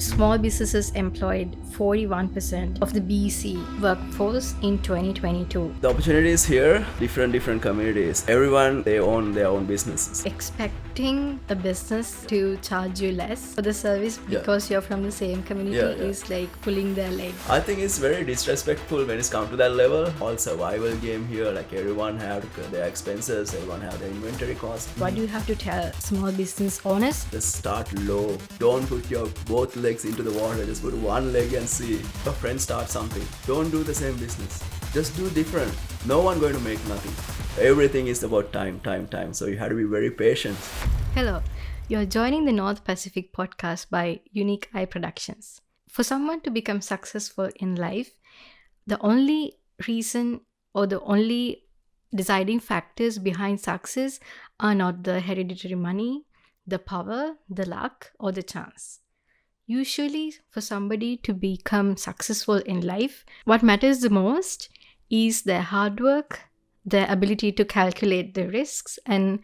small businesses employed 41% of the BC workforce in 2022. The opportunity is here, different communities. Everyone, they own their own businesses. Expecting a business to charge you less for the service because you're from the same community is like pulling their leg. I think it's very disrespectful when it's come to that level. All survival game here, like everyone have their expenses, everyone have their inventory costs. What do you have to tell small business owners? Just start low. Don't put your both legs into the water. Just put one leg and see. Your friend start something. Don't do the same business. Just do different. No one going to make nothing. Everything is about time. So you have to be very patient. Hello, you're joining the North Pacific podcast by Unique Eye Productions. For someone to become successful in life, the only reason or the only deciding factors behind success are not the hereditary money, the power, the luck, or the chance. Usually, for somebody to become successful in life, what matters the most is their hard work, their ability to calculate the risks, and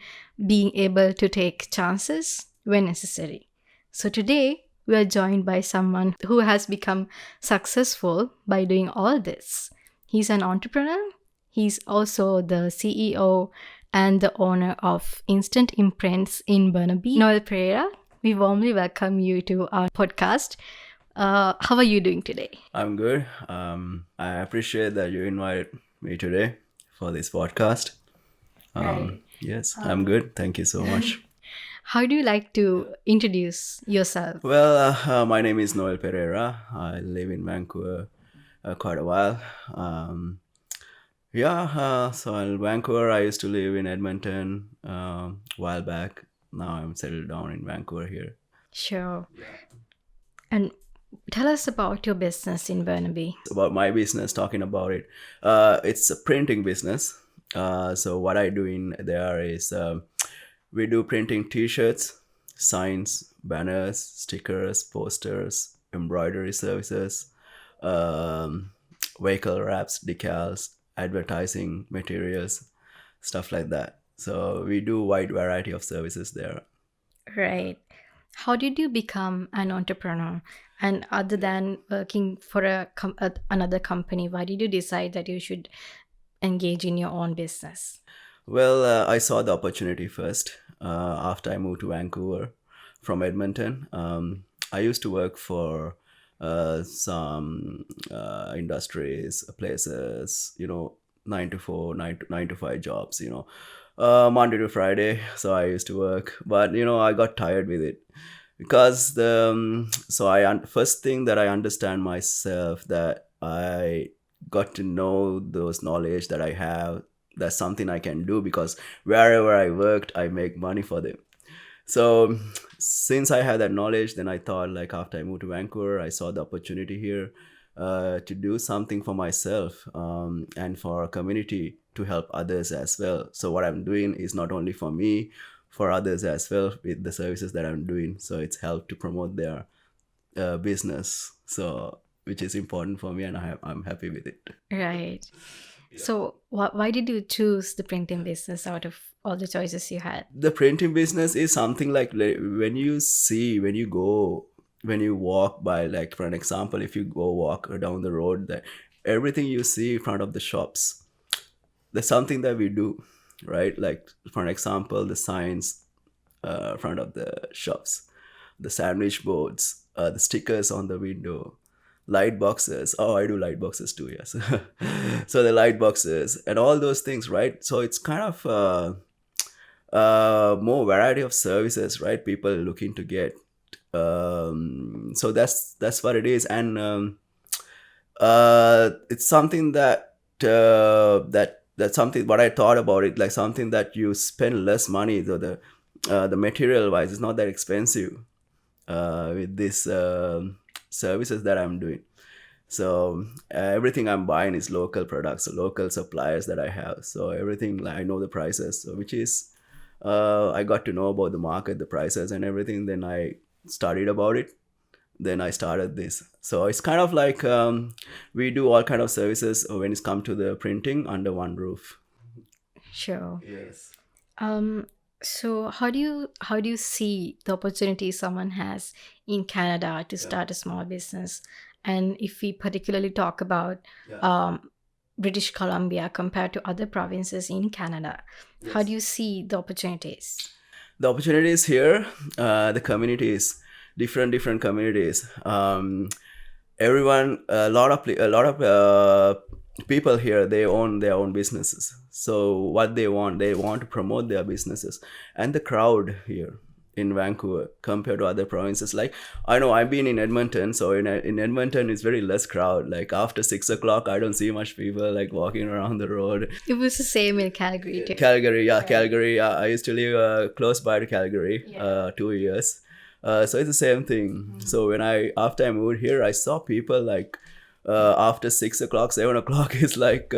being able to take chances when necessary. So today, we are joined by someone who has become successful by doing all this. He's an entrepreneur. He's also the CEO and the owner of Instant Imprints in Burnaby. Noel Perera, we warmly welcome you to our podcast. How are you doing today? I'm good. I appreciate that you invited me today for this podcast. Right. Yes, I'm good. Thank you so much. How do you like to introduce yourself? Well, my name is Noel Perera. I live in Vancouver quite a while. So in Vancouver, I used to live in Edmonton a while back. Now I'm settled down in Vancouver here. Sure. And tell us about your business in Burnaby. About my business, talking about it, it's a printing business. So what I do in there is we do printing T-shirts, signs, banners, stickers, posters, embroidery services, vehicle wraps, decals, advertising materials, stuff like that. So we do wide variety of services there. Right. How did you become an entrepreneur? And other than working for another company, why did you decide that you should engage in your own business? Well, I saw the opportunity first after I moved to Vancouver from Edmonton. I used to work for some industries, places, 9 to 4, 9 to 5 jobs, Monday to Friday. So I used to work, but I got tired with it because first thing that I understand myself, that I got to know those knowledge that I have. That's something I can do because wherever I worked, I make money for them. So since I had that knowledge, then I thought, like, after I moved to Vancouver, I saw the opportunity here to do something for myself and for our community, to help others as well. So what I'm doing is not only for me, for others as well with the services that I'm doing. So it's helped to promote their business, so which is important for me, and I'm happy with it. Right. So why did you choose the printing business out of all the choices you had? The printing business is something like when you walk by, like, for an example, if you go walk down the road, that everything you see in front of the shops, that's something that we do, right? Like, for an example, the signs front of the shops, the sandwich boards, the stickers on the window, light boxes. Oh, I do light boxes too, yes. So the light boxes and all those things, right? So it's kind of more variety of services, right? People looking to get. So that's what it is, and it's something that's something what I thought about it, like something that you spend less money. So the material wise, it's not that expensive with this services that I'm doing. So everything I'm buying is local products, so local suppliers that I have. So everything, like, I know the prices, so which is I got to know about the market, the prices and everything. Then I studied about it. Then I started this. So it's kind of like we do all kind of services when it's come to the printing under one roof. Sure. Yes. So how do you see the opportunity someone has in Canada to start a small business? And if we particularly talk about um, British Columbia compared to other provinces in Canada, how do you see the opportunities? The opportunities here, the communities, different communities. Everyone, a lot of people here, they own their own businesses. So what they want to promote their businesses, and the crowd here in Vancouver compared to other provinces. Like, I know I've been in Edmonton, so in Edmonton it's very less crowd. Like after 6 o'clock, I don't see much people like walking around the road. It was the same in Calgary too. Calgary, yeah, Calgary. I used to live close by to Calgary, 2 years. So it's the same thing. So after I moved here, I saw people like after 6 o'clock, 7 o'clock is like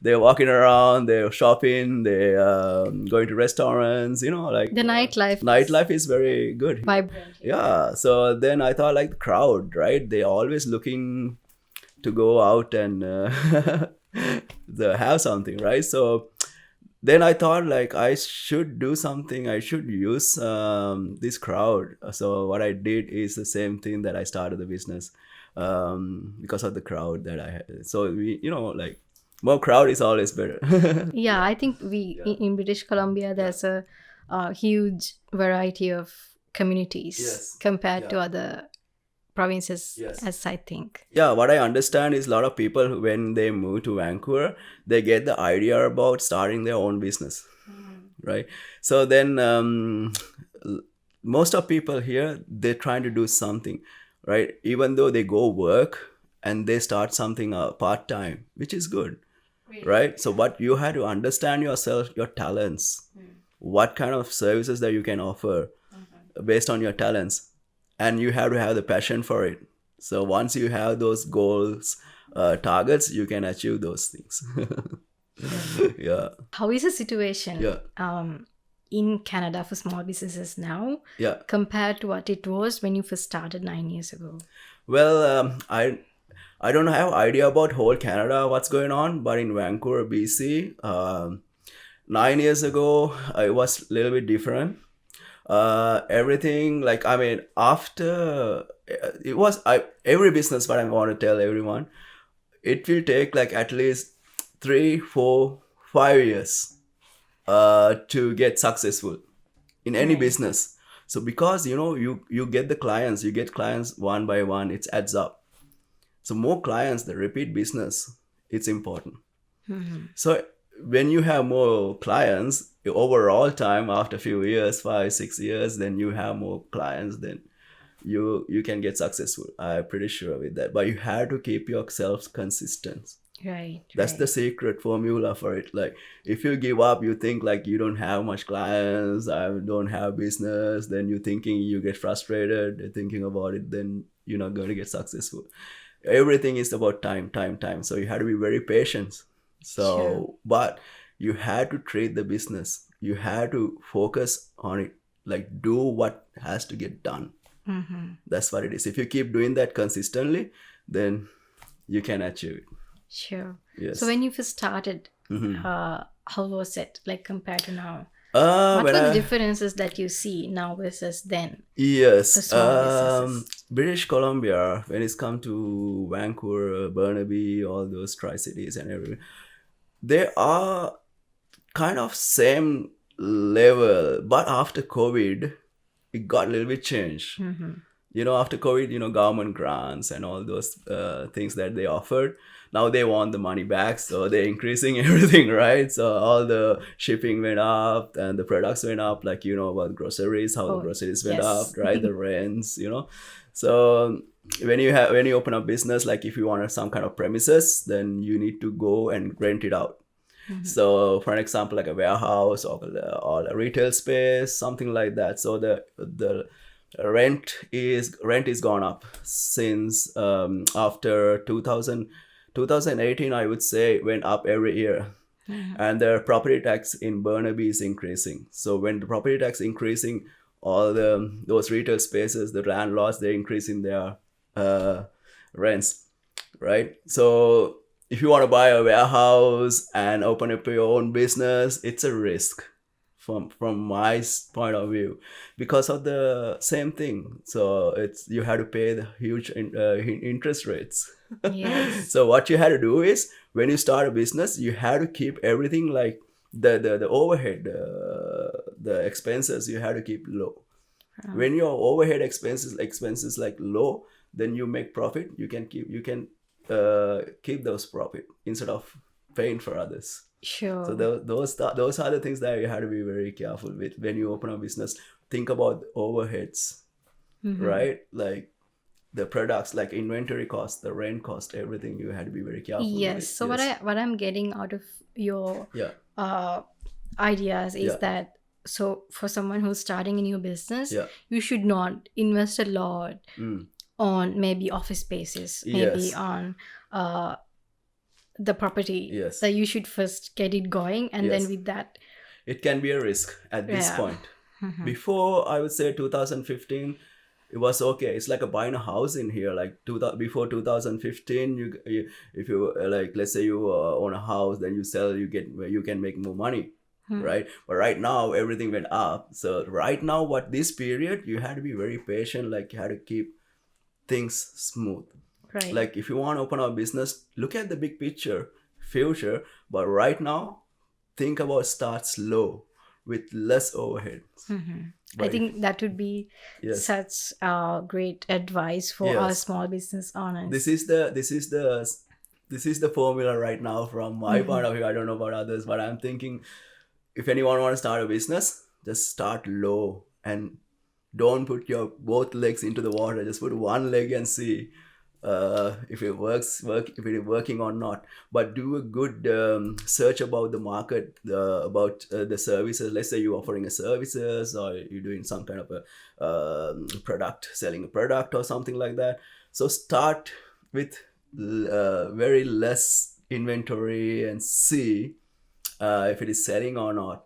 they're walking around, they're shopping, they're going to restaurants. Like The nightlife nightlife is very good here. vibrant. Yeah. So then I thought like the crowd, right? They're always looking to go out and have something, right? So then I thought like I should do something. I should use this crowd. So what I did is the same thing that I started the business because of the crowd that I had. So like more crowd is always better. Yeah, I think in British Columbia there's a huge variety of communities compared to other provinces, as I think. Yeah, what I understand is a lot of people when they move to Vancouver, they get the idea about starting their own business, right? So then most of people here, they're trying to do something, right? Even though they go work and they start something part-time, which is good, right? So but you have to understand yourself, your talents, what kind of services that you can offer based on your talents, and you have to have the passion for it. So once you have those goals, targets, you can achieve those things. Yeah. How is the situation Yeah. in Canada for small businesses now Yeah. compared to what it was when you first started 9 years ago? Well, I don't have idea about whole Canada what's going on, but in Vancouver, BC, 9 years ago, it was a little bit different. Everything, like, I mean, after it was every business, but I want to tell everyone, it will take like at least 3, 4, 5 years to get successful in any business. So because you get the clients, you get clients one by one, it adds up. So more clients, the repeat business, it's important. So when you have more clients, overall time after a few years, 5, 6 years, then you have more clients, then you can get successful. I'm pretty sure with that. But you have to keep yourself consistent. Right. That's the secret formula for it. Like if you give up, you think like you don't have much clients, I don't have business, then you thinking, you get frustrated thinking about it, then you're not going to get successful. Everything is about time. So you have to be very patient. So but you had to treat the business, you had to focus on it, like do what has to get done. That's what it is. If you keep doing that consistently, then you can achieve it. Sure. Yes. So when you first started, how was it like compared to now? What What are the differences that you see now versus then? Yes. For small businesses. British Columbia, when it's come to Vancouver, Burnaby, all those tri-cities and everything, they are kind of same level. But after COVID, it got a little bit changed. After COVID, government grants and all those things that they offered. Now they want the money back, so they're increasing everything, right? So all the shipping went up and the products went up, like about groceries, how the groceries went up, right? The rents, So when you open a business, like if you want some kind of premises, then you need to go and rent it out. So for an example, like a warehouse or a retail space, something like that. So the rent is gone up since after 2018, I would say, went up every year. And the property tax in Burnaby is increasing. So when the property tax increasing, all those retail spaces, the landlords, they're increasing their rents, right? So if you want to buy a warehouse and open up your own business, it's a risk from my point of view, because of the same thing. So it's you had to pay the huge interest rates. Yes. So what you had to do is, when you start a business, you had to keep everything like the overhead, the expenses you had to keep low. When your overhead expenses like low, then you make profit. You can keep those profit instead of paying for others. So Sure. those are the things that you have to be very careful with when you open a business. Think about overheads, right? Like the products, like inventory cost, the rent cost, everything you had to be very careful Yes. with. So Yes. what I'm getting out of your Yeah. uh, ideas is Yeah. that, so for someone who's starting a new business, Yeah. you should not invest a lot Mm. on maybe office spaces, maybe Yes. on uh, the property. Yes. That you should first get it going, and then Yes. with that, It can be a risk at this yeah. point. Before, I would say 2015, it was okay. It's like a buying a house in here. Like before 2015, if you like, let's say you own a house, then you sell, you can make more money, right? But right now everything went up. So right now, what this period, you had to be very patient. Like you had to keep things smooth. Right. Like if you want to open a business, look at the big picture, future. But right now, think about start slow with less overhead. I But think that would be yes, such great advice for our yes, small business owners. this is the formula right now from my point of view. I don't know about others, but I'm thinking, if anyone want to start a business, just start low and don't put your both legs into the water. Just put one leg and see if it if it is working or not. But do a good search about the market, about the services. Let's say you're offering a services, or you're doing some kind of a product, selling a product or something like that. So start with very less inventory and see if it is selling or not,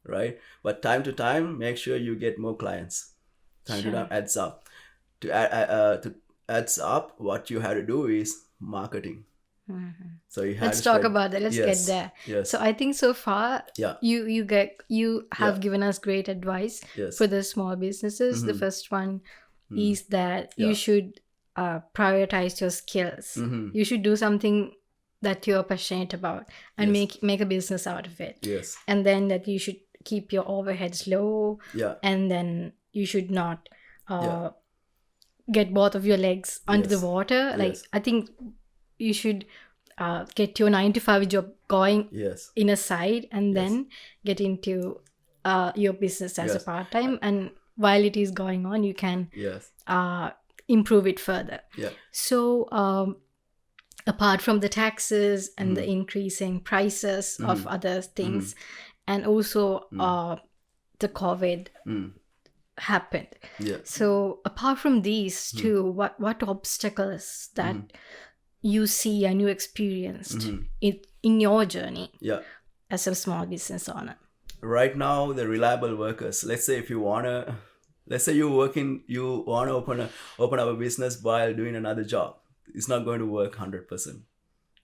right? But time to time, make sure you get more clients. Time to time Sure. adds up. To adds up, what you had to do is marketing. So you had Let's to talk spend. about that. Let's get Yes, there. yes, So I think so far yeah, you have yeah, given us great advice yes, for the small businesses. The first one is that you yeah, should prioritize your skills. You should do something that you're passionate about and yes, make a business out of it. yes, And then that you should keep your overheads low, yeah, and then you should not yeah, get both of your legs under the yes, water. Like, yes, I think you should get your 9 to 5 job going yes, in a side, and yes, then get into your business as a yes, part-time, and while it is going on, you can yes, improve it further. yeah, So apart from the taxes and the increasing prices of other things, and also the COVID happened. yeah. So apart from these two, what obstacles that you see and you experienced in your journey Yeah. as a small business owner? Right now, the reliable workers. Let's say if you wanna, let's say you wanna open up a business while doing another job. It's not going to work 100%,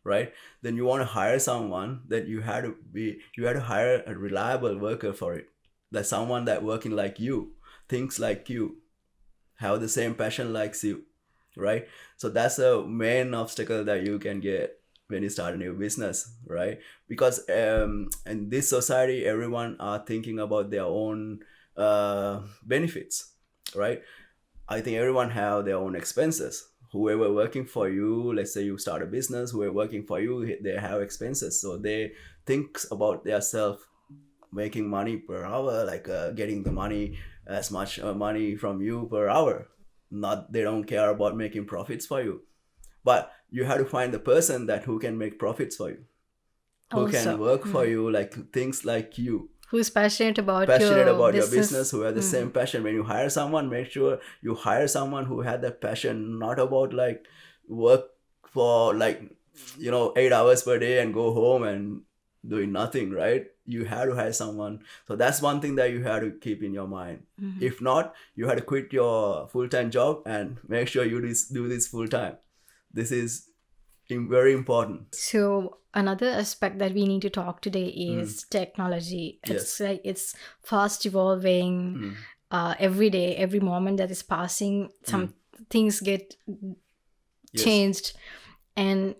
right? Then you want to hire someone, that you had to hire a reliable worker for it. That someone that working like you, thinks like you, have the same passion like you, right? So that's a main obstacle that you can get when you start a new business, right? Because in this society, everyone are thinking about their own benefits, right? I think everyone have their own expenses. Whoever working for you, let's say you start a business, whoever working for you, they have expenses, so they thinks about their self, making money per hour, like getting the money, as much money from you per hour. Not, they don't care about making profits for you. But you have to find the person that who can make profits for you, who can Also, work for you, like things like you, who's passionate about passionate your about your business, business? who have the same passion. When you hire someone, make sure you hire someone who had that passion, not about like work for like 8 hours per day and go home and doing nothing, right? You have to hire someone. So that's one thing that you have to keep in your mind. If not, you have to quit your full-time job and make sure you do this full-time. This is very important. So another aspect that we need to talk today is technology. It's Yes. like it's fast evolving. Every day, every moment that is passing, some things get Yes. changed. And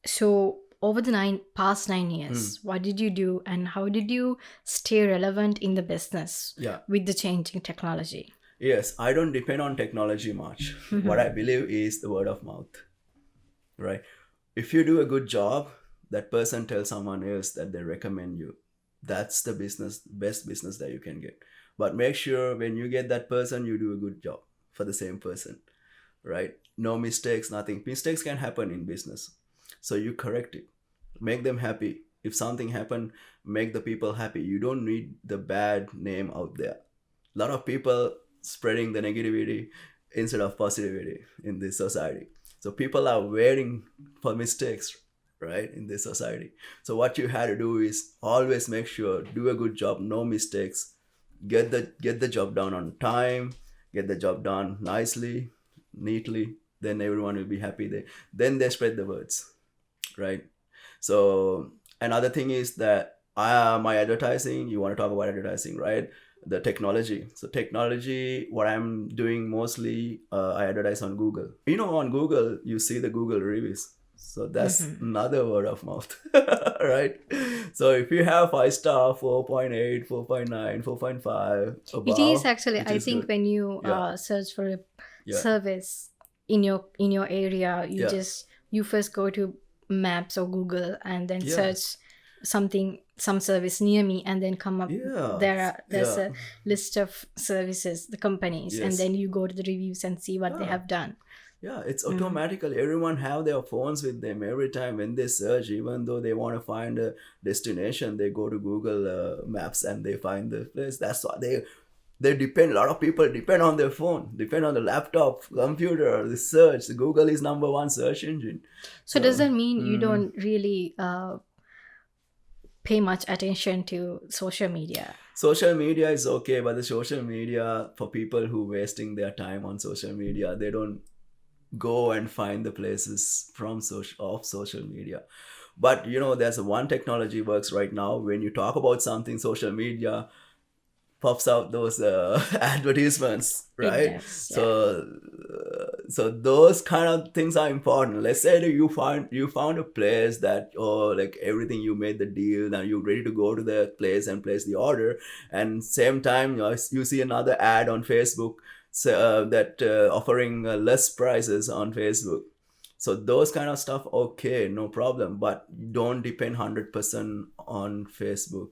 so over the past 9 years, what did you do and how did you stay relevant in the business Yeah. with the changing technology? Yes, I don't depend on technology much. What I believe is the word of mouth, right? If you do a good job, that person tells someone else that they recommend you. That's the best business that you can get. But make sure when you get that person, you do a good job for the same person, right? No mistakes, nothing. Mistakes can happen in business. So you correct it. Make them happy. If something happened, make the people happy. You don't need the bad name out there. A lot of people spreading the negativity instead of positivity in this society. So people are waiting for mistakes, right, in this society. So what you had to do is always make sure do a good job, no mistakes, get the job done on time, get the job done nicely, neatly. Then everyone will be happy. Then they spread the words, right? So another thing is that my advertising, you want to talk about advertising, right? The technology. So technology, what I'm doing mostly, I advertise on Google. On Google, you see the Google reviews. So that's another word of mouth, right? So if you have 5 star, 4.8, 4.9, 4.5 It is above, actually, which I is think, good. when you Yeah, search for a yeah, service in your area, yeah, you first go to Maps or Google and then yeah, search some service near me, and then come up. yeah, There's yeah, a list of services, the companies, and yes. then you go to the reviews and see what they Yeah. have done. Yeah, it's automatically everyone have their phones with them every time when they search. Even though they want to find a destination, they go to Google Maps and they find the place. That's why they depend. A lot of people depend on their phone, depend on the laptop, computer, the search. Google is number one search engine. So does So that mean you don't really pay much attention to social media? social media is okay, but the social media for people who wasting their time on social media, they don't go and find the places from social media. But there's one technology works right now. When you talk about something, social media pops out those advertisements, It right? does, yeah. So those kind of things are important. Let's say that you found a place that, like everything, you made the deal, now you're ready to go to the place and place the order, and same time you see another ad on Facebook, so, that offering less prices on Facebook. So those kind of stuff, okay, no problem, but don't depend 100% on Facebook,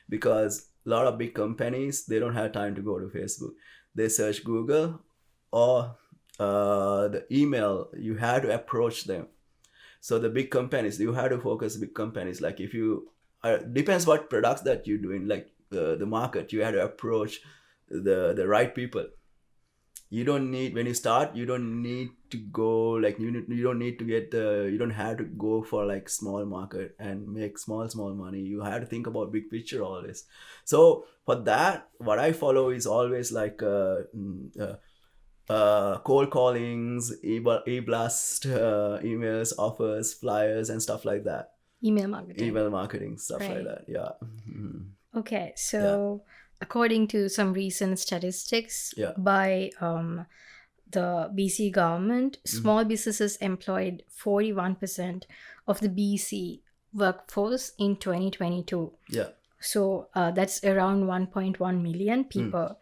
because a lot of big companies, they don't have time to go to Facebook. They search Google, or the email. You have to approach them. So the big companies, you have to focus big companies. Like if you depends what products that you're doing, like the market, you have to approach the right people. You don't need, when you start, you don't need to go like you don't need to get you don't have to go for like small market and make small money. You have to think about big picture always. So for that, what I follow is always like cold callings, e-blast, emails, offers, flyers, and stuff like that. Email marketing. Email marketing, stuff like Right. that. Yeah. Mhm. Okay, Yeah. so according to some recent statistics Yeah. by the BC government, small businesses employed 41% of the BC workforce in 2022. Yeah. So that's around 1.1 million people.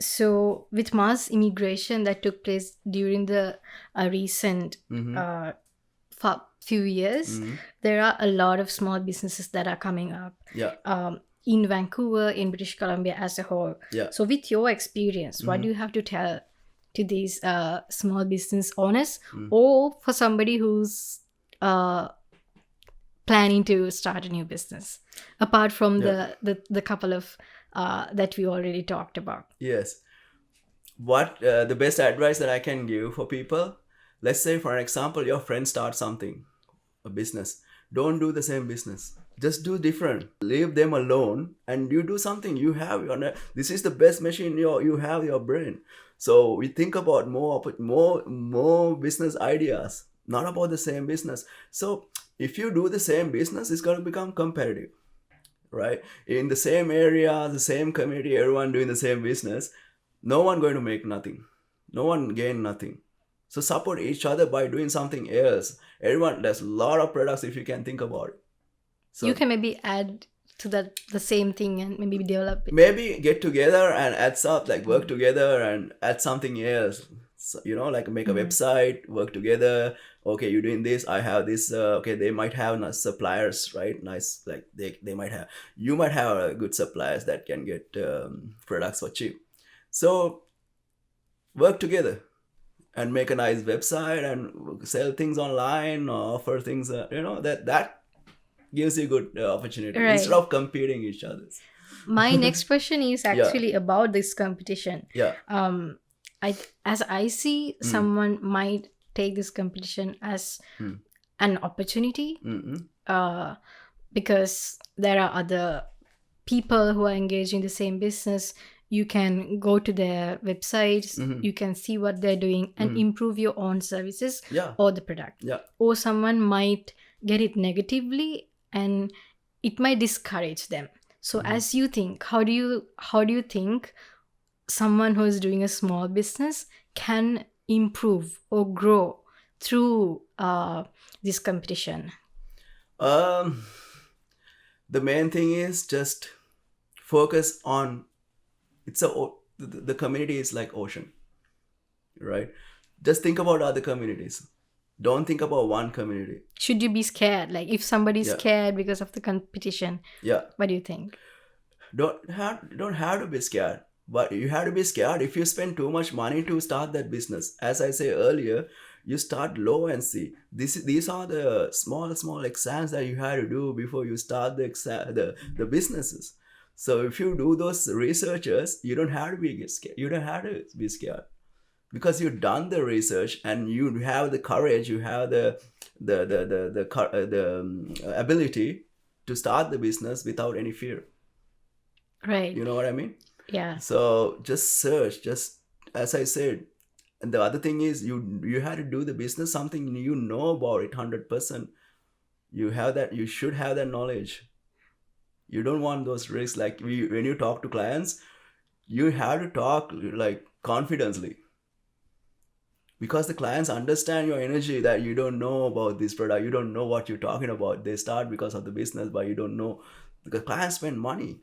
So with mass immigration that took place during the recent few years, there are a lot of small businesses that are coming up Yeah. in Vancouver, in British Columbia as a whole. Yeah. So with your experience, what do you have to tell to these small business owners, or for somebody who's planning to start a new business, apart from Yeah. the couple of that we already talked about? Yes. What the best advice that I can give for people, let's say for an example, your friend starts something, a business. Don't do the same business, just do different. Leave them alone and you do something. You have your, this is the best machine, you have your brain. So we think about more business ideas, not about the same business. So if you do the same business, it's going to become competitive, right? In the same area, the same community, everyone doing the same business, no one going to make nothing, no one gain nothing. So support each other by doing something else. Everyone, there's a lot of products if you can think about it. You So can maybe add to that the same thing and maybe develop it. maybe get together and add stuff, like work together and add something else. So, like make a website, work together. Okay, you're doing this, I have this. Okay, they might have nice suppliers, right? Nice, like they might have, you might have good suppliers that can get products for cheap. So work together and make a nice website and sell things online or offer things. That gives you good opportunity instead Right. of competing each other's. My next question is Yeah. actually about this competition. Yeah. As I see, someone might take this competition as an opportunity, because there are other people who are engaged in the same business. You can go to their websites, you can see what they're doing and improve your own services Yeah. or the product. Yeah. Or someone might get it negatively and it might discourage them. So as you think, how do you think someone who is doing a small business can improve or grow through this competition? The main thing is just focus on, the community is like ocean, right? Just think about other communities, don't think about one community. Should you be scared? Like if somebody's Yeah. scared because of the competition, Yeah. what do you think? Don't have to be scared, but you have to be scared if you spend too much money to start that business. As I say earlier, you start low and see. These are the small exams that you have to do before you start the businesses. So if you do those researches, you don't have to be scared. You don't have to be scared because you've done the research and you have the courage. You have the ability to start the business without any fear. Right. You know what I mean? Yeah. So just search, just as I said. And the other thing is you had to do the business, something you know about it 100%. You should have that knowledge. You don't want those risks. Like when you talk to clients, you have to talk like confidently, because the clients understand your energy, that you don't know about this product, you don't know what you're talking about. They start because of the business, but you don't know, because clients spend money.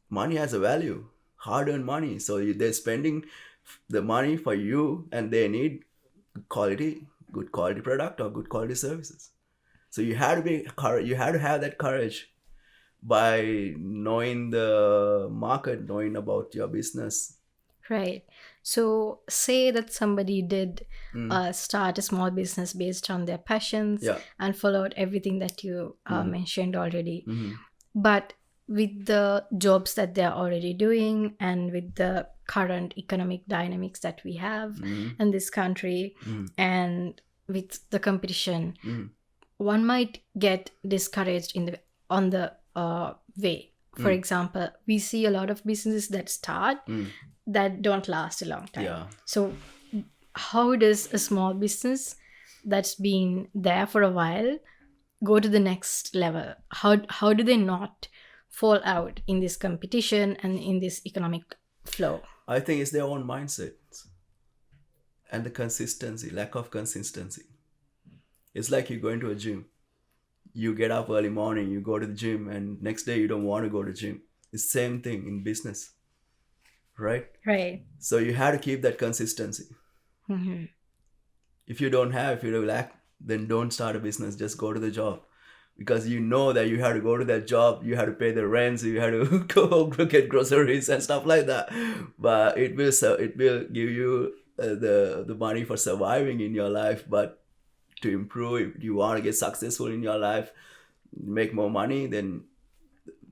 Money has a value, hard-earned money. So they're spending the money for you, and they need good quality product or good quality services. So you have to have that courage by knowing the market, knowing about your business. Right. So say that somebody did start a small business based on their passions. Yeah. And followed everything that you mentioned already. But with the jobs that they're already doing and with the current economic dynamics that we have in this country and with the competition, one might get discouraged on the way. For example, we see a lot of businesses that start that don't last a long time. Yeah. So how does a small business that's been there for a while go to the next level? How do they not fall out in this competition and in this economic flow? I think it's their own mindset and the consistency, lack of consistency. It's like you go into a gym. You get up early morning, you go to the gym, and next day you don't want to go to the gym. It's the same thing in business, right? Right. So you have to keep that consistency. If you lack, then don't start a business. Just go to the job, because you know that you have to go to that job. You have to pay the rents. You have to go get groceries and stuff like that. But it will give you the money for surviving in your life. But to improve, if you want to get successful in your life, make more money, then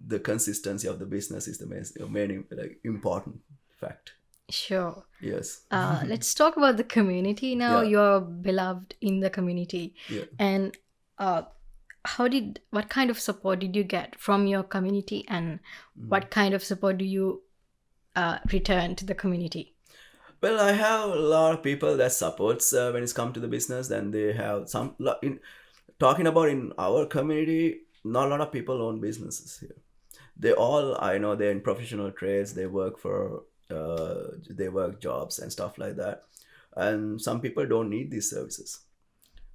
the consistency of the business is the main important fact. Sure. Yes. Let's talk about the community now. Yeah. You're beloved in the community. Yeah. And what kind of support did you get from your community, and what kind of support do you return to the community? Well, I have a lot of people that supports when it's come to the business. Then they have in talking about in our community. Not a lot of people own businesses here. They all, I know, they're in professional trades. They work for they work jobs and stuff like that. And some people don't need these services.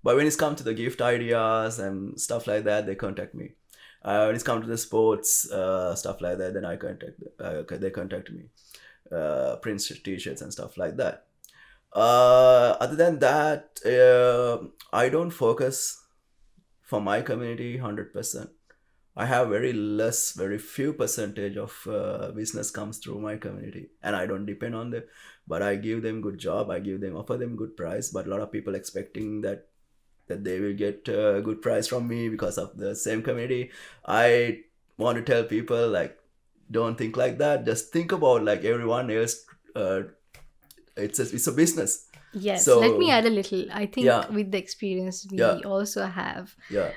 But when it's come to the gift ideas and stuff like that, they contact me. When it's come to the sports stuff like that, then they contact me. Print t-shirts and stuff like that. Other than that, I don't focus for my community 100%. I have very few percentage of business comes through my community, and I don't depend on them. But I give them good job. Offer them good price. But a lot of people expecting that they will get a good price from me because of the same community. I want to tell people, like, don't think like that. Just think about like everyone else. It's a business. Yes, So let me add a little. I think yeah, with the experience we yeah, also have, yeah,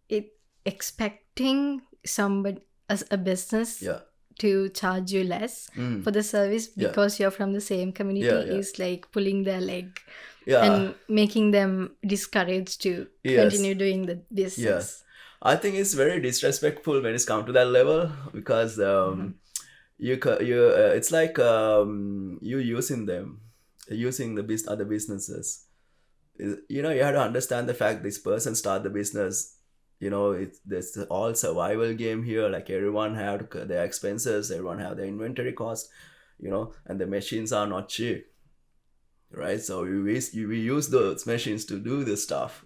it expecting somebody as a business yeah, to charge you less mm, for the service yeah, because you're from the same community yeah, yeah, is like pulling their leg yeah. and making them discouraged to Yes, continue doing the yes. business. I think it's very disrespectful when it's come to that level because Mhm. it's like you using them, using the other businesses. You have to understand the fact this person start the business. It's there's all survival game here. Like everyone have their expenses, everyone have their inventory cost. And the machines are not cheap, right? So we use those machines to do this stuff.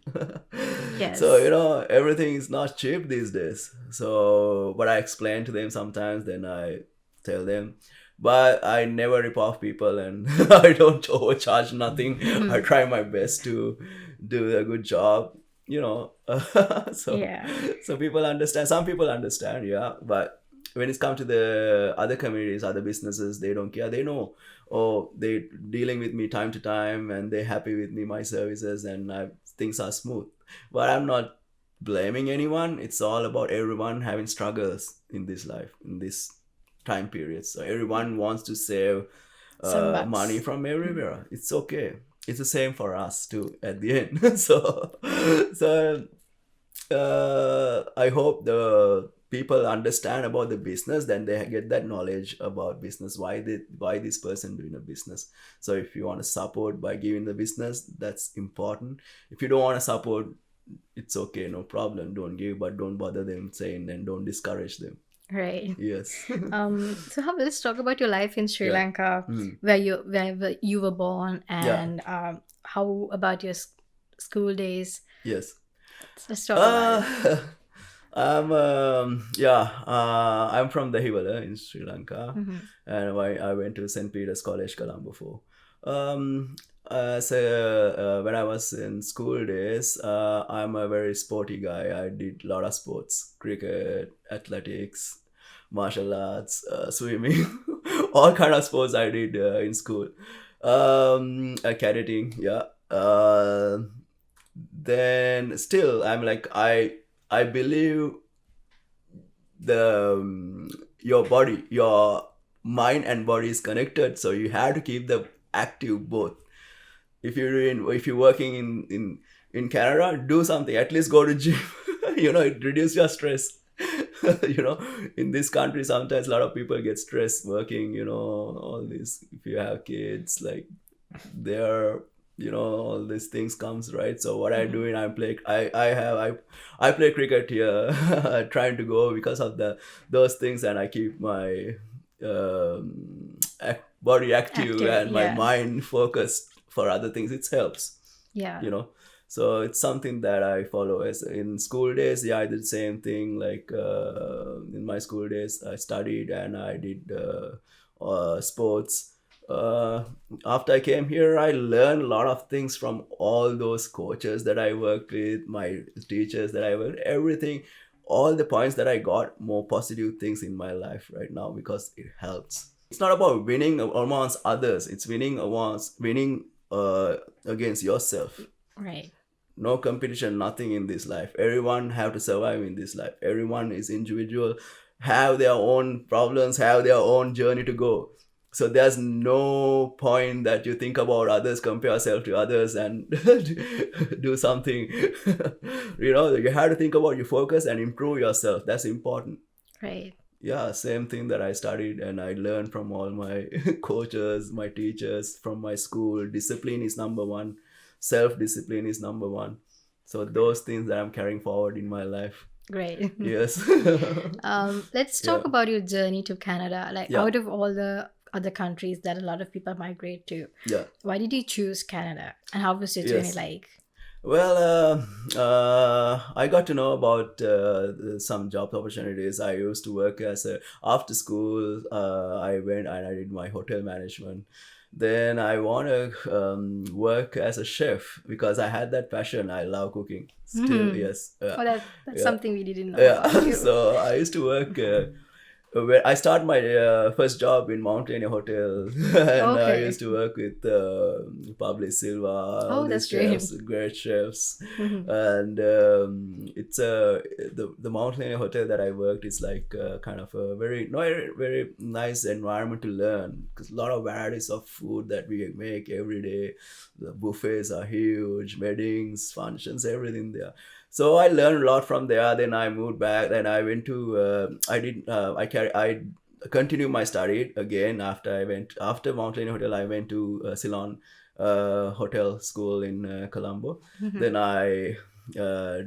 So Yes. everything is not cheap these days. So what I explain to them sometimes, then I tell them, but I never rip off people, and I don't overcharge nothing. I Mhm. try my best to do a good job. So Yeah. people understand. Some people understand, yeah, but when it's come to the other communities, other businesses, they don't care. They know, oh, they dealing with me time to time, and they're happy with me, my services, and things are smooth. But I'm not blaming anyone. It's all about everyone having struggles in this life, in this time period. So everyone wants to save Some money bucks. from Mhm. everywhere. It's okay. It's the same for us too at the end. So I hope the people understand about the business, then they get that knowledge about business, why this person doing a business. So if you want to support by giving the business, that's important. If you don't want to support, it's okay, no problem, don't give, but don't bother them saying, and don't discourage them. Right. Yes. So let's talk about your life in Sri Yeah. Lanka, Mm. where you were born, Yeah. and how about your school days? Yes. Let's talk about it. uh I'm from the Hivala in Sri Lanka, Hmm. and I went to St. Peter's College, Colombo. So when I was in school days, I'm a very sporty guy. I did a lot of sports: cricket, athletics, martial arts, swimming, all kind of sports I did in school. Cadetting, yeah. Then still, I'm like, I believe the your mind and body is connected, so you have to keep them active both. If you're working in Canada, do something, at least go to gym. It reduce your stress. you know in this country, sometimes a lot of people get stressed working, all this. If you have kids, like, there, all these things comes, right? So what I Hmm. do, and I play cricket here. Trying to go because of those things, and I keep my body active Active, and my yeah, mind focused for other things. It helps, yeah. you know so it's something that I follow. As in school days, yeah, I did the same thing. Like, in my school days, I studied and I did sports. After I came here, I learned a lot of things from all those coaches that I worked with, my teachers that I worked, everything, all the points that I got more positive things in my life right now, because it helps. It's not about winning amongst others. It's winning against yourself. Right. No competition, nothing in this life. Everyone have to survive in this life. Everyone is individual, have their own problems, have their own journey to go. So there's no point that you think about others, compare yourself to others, and do something. You have to think about your focus and improve yourself. That's important. Right. Yeah, same thing that I studied and I learned from all my coaches, my teachers, from my school. Discipline is number one. Self-discipline is number one. So those things that I'm carrying forward in my life. Great. Yes. Let's Yeah. talk about your journey to Canada. Like, Yeah. out of all the other countries that a lot of people migrate to, Yeah. why did you choose Canada? And how was your journey Yes. like? Well, I got to know about some job opportunities. I used to work as a after school. I went and I did my hotel management. Then I want to work as a chef because I had that passion. I love cooking. Still, yes. Oh, that's Yeah. something we didn't know Yeah. about you. So I used to work. Where I started my first job in Mountaineer Hotel, and I Okay. used to work with Pablo Silva, all Oh, these that's great. chefs, great chefs, Mhm. and it's the Mountaineer Hotel that I worked is like kind of a very nice environment to learn because a lot of varieties of food that we make every day. The buffets are huge, weddings, functions, everything there. So I learned a lot from there. Then I moved back. Then I went to I continued my study again after Mountain Hotel. I went to Ceylon Hotel School in Colombo. Mhm. Then I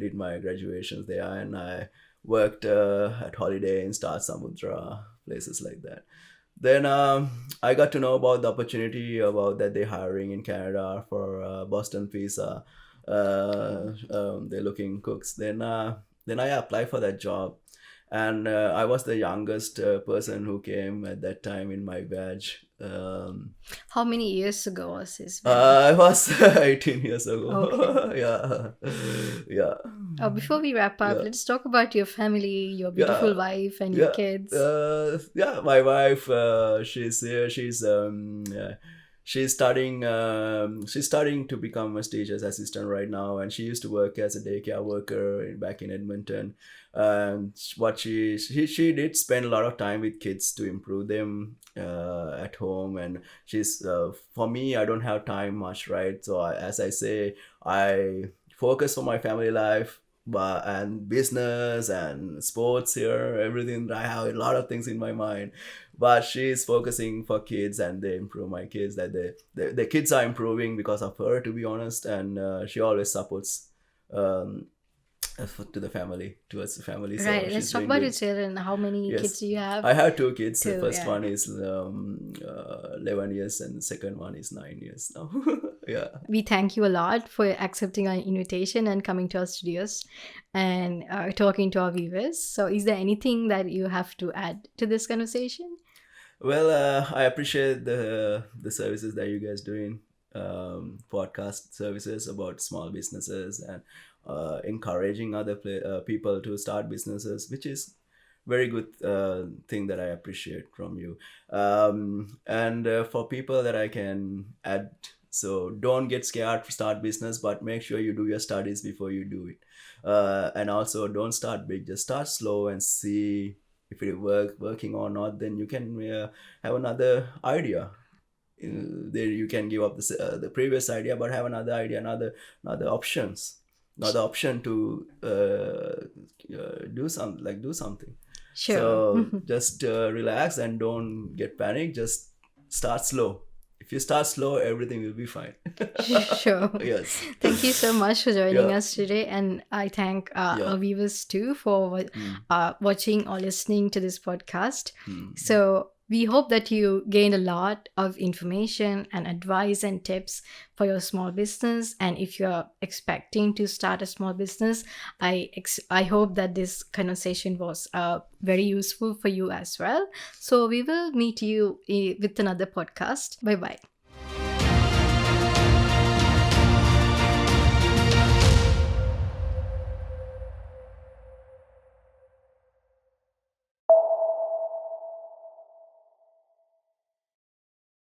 did my graduations there, and I worked at Holiday Inn, Star Samudra, places like that. Then I got to know about the opportunity about that they're hiring in Canada for Boston Pizza. They're looking cooks. Then I applied for that job, and I was the youngest person who came at that time in my batch. How many years ago was this? When? I was 18 years ago. Okay. Yeah, yeah, Before we wrap up, yeah. let's talk about your family, your Yeah, beautiful wife, and your yeah, kids. yeah. My wife, she's here. She's studying. She's studying to become a teacher's assistant right now, and she used to work as a daycare worker back in Edmonton. What she did spend a lot of time with kids to improve them at home, and she's for me. I don't have time much, right? So as I say, I focus on my family life but and business and sports here, everything. I have a lot of things in my mind, but she's focusing for kids and they improve my kids that the kids are improving because of her, to be honest. And she always supports um to the family, towards the family, so Right. Let's she's talk doing about your good. children. How many Yes, kids do you have? I have two kids. The Two. first Yeah. one is 11 years and the second one is 9 years now. Yeah. We thank you a lot for accepting our invitation and coming to our studios and talking to our viewers. So, is there anything that you have to add to this conversation? Well, I appreciate the services that you guys doing, podcast services about small businesses and encouraging other people to start businesses, which is very good thing that I appreciate from you. And for people that I can add, so don't get scared to start business, but make sure you do your studies before you do it. And also don't start big, just start slow and see if it working or not. Then you can have another idea. There you can give up the previous idea, but have another idea, another options, another option to do something. Sure. So just relax and don't get panic. Just start slow. If you start slow, everything will be fine. Sure. Yes. Thank you so much for joining Yeah. us today. And I thank Yeah. our viewers too for watching or listening to this podcast. Mm. So, we hope that you gained a lot of information and advice and tips for your small business. And if you're expecting to start a small business, I hope that this conversation was very useful for you as well. So we will meet you with another podcast. Bye bye.